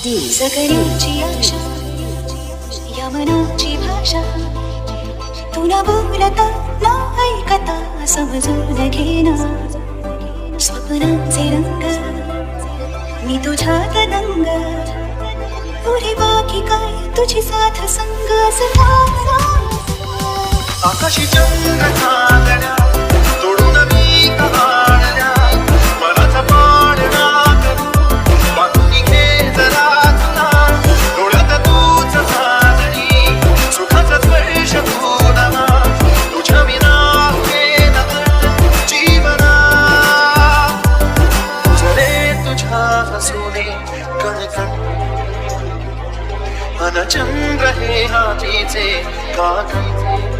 सकळीची आशा या मनाची भाषा तू न बोलता न ऐकता समजून घेना स्वप्नांचे रंग मी तुझ्यात दंग पुढे बाकी काय तुझी साथ संग असला आकाशी चंद्र चांदण्या तोडून मी कहाण्या मनाचा पाडणा करू बांधून घे जरा तुला डोळ्यात तूच चांदणी सुखाचा स्पर्श तुला तुझ्या विना होईना जीवना तुझरे तुझ्या हसूने कणकण अन चंद्र हे हातीचे कागद